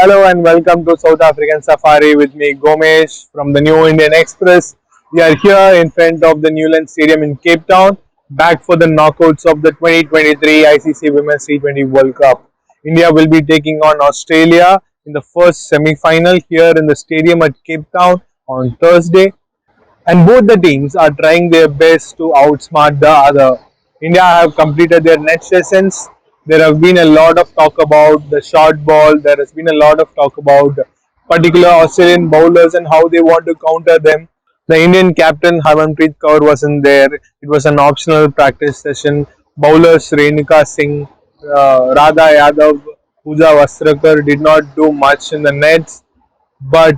Hello and welcome to South African Safari with me, Gomesh from the New Indian Express. We are here in front of the Newland Stadium in Cape Town, back for the knockouts of the 2023 ICC Women's T20 World Cup. India will be taking on Australia in the first semi-final here in the stadium at Cape Town on Thursday. And both the teams are trying their best to outsmart the other. India have completed their net sessions. There have been a lot of talk about the short ball. There has been a lot of talk about particular Australian bowlers and how they want to counter them. The Indian captain Harmanpreet Kaur wasn't there. It was an optional practice session. Bowlers Renuka Singh, Radha Yadav, Pooja Vastrakar did not do much in the nets, but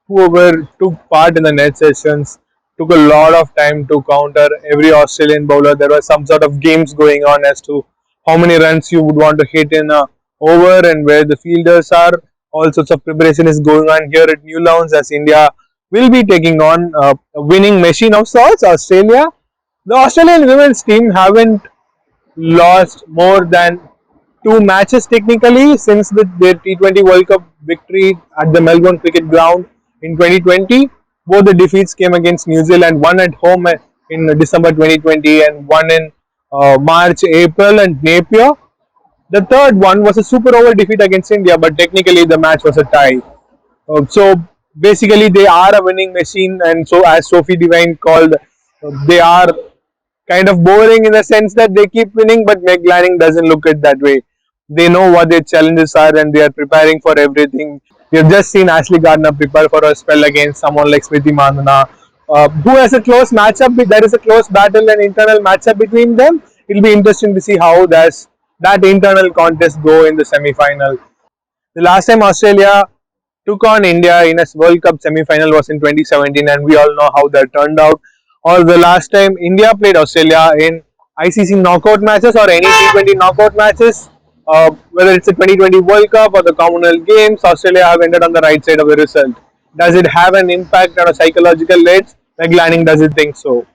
whoever took part in the net sessions took a lot of time to counter every Australian bowler. There was some sort of games going on as to how many runs you would want to hit in a over and where the fielders are. All sorts of preparation is going on here at Newlands as India will be taking on a winning machine of sorts, Australia. The Australian women's team haven't lost more than two matches technically since their T20 World Cup victory at the Melbourne Cricket Ground in 2020. Both the defeats came against New Zealand, one at home in December 2020 and one in March, April and Napier. The third one was a super over defeat against India, but technically the match was a tie. So basically they are a winning machine, and so as Sophie Devine called, they are kind of boring in the sense that they keep winning, but Meg Lanning doesn't look at that way. They know what their challenges are and they are preparing for everything. We have just seen Ashley Gardner prepare for a spell against someone like Smriti Mandhana, who has a close matchup. There is a close battle and internal matchup between them. It will be interesting to see how does that internal contest go in the semi-final. The last time Australia took on India in a World Cup semi-final was in 2017, and we all know how that turned out. Or the last time India played Australia in ICC knockout matches or any T20 knockout matches, whether it's a 2020 World Cup or the Commonwealth Games, Australia have ended on the right side of the result. Does it have an impact on a psychological edge? Meg Lanning doesn't think so.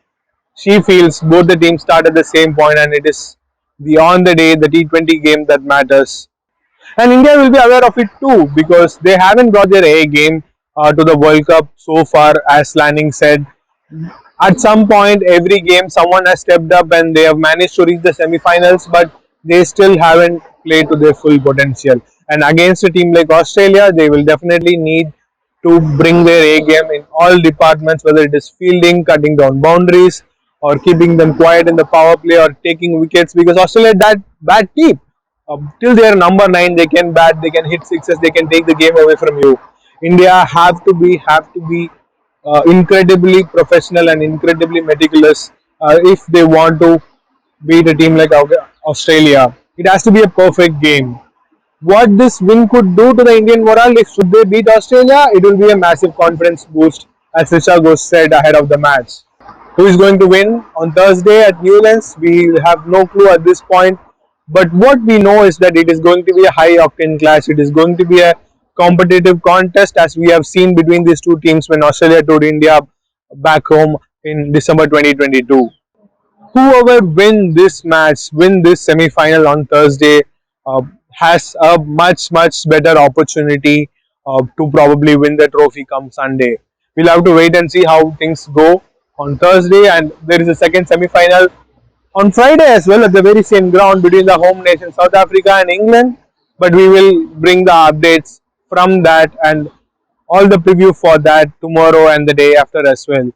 She feels both the teams start at the same point and it is the on the day, the T20 game that matters. And India will be aware of it too because they haven't brought their A game to the World Cup so far, as Lanning said. At some point, every game, someone has stepped up and they have managed to reach the semi-finals, but they still haven't played to their full potential. And against a team like Australia, they will definitely need to bring their A game in all departments, whether it is fielding, cutting down boundaries, or keeping them quiet in the power play, or taking wickets. Because Australia is that bad team. Till they are number 9, they can bat, they can hit sixes, they can take the game away from you. India have to be incredibly professional and incredibly meticulous if they want to beat a team like Australia. It has to be a perfect game. What this win could do to the Indian morale if should they beat Australia, it will be a massive confidence boost, as Risha Ghosh said ahead of the match. Who is going to win on Thursday at Newlands? We have no clue at this point. But what we know is that it is going to be a high octane clash. It is going to be a competitive contest, as we have seen between these two teams when Australia toured India back home in December 2022. Whoever win this match, win this semi-final on Thursday, has a much better opportunity to probably win the trophy come Sunday. We'll have to wait and see how things go on Thursday, and there is a second semi-final on Friday as well at the very same ground between the home nation South Africa and England. But we will bring the updates from that and all the preview for that tomorrow and the day after as well.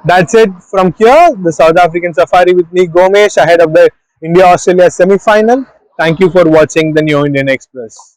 That's it from here, the South African Safari with me, Gomesh, ahead of the India-Australia semi-final. Thank you for watching the New Indian Express.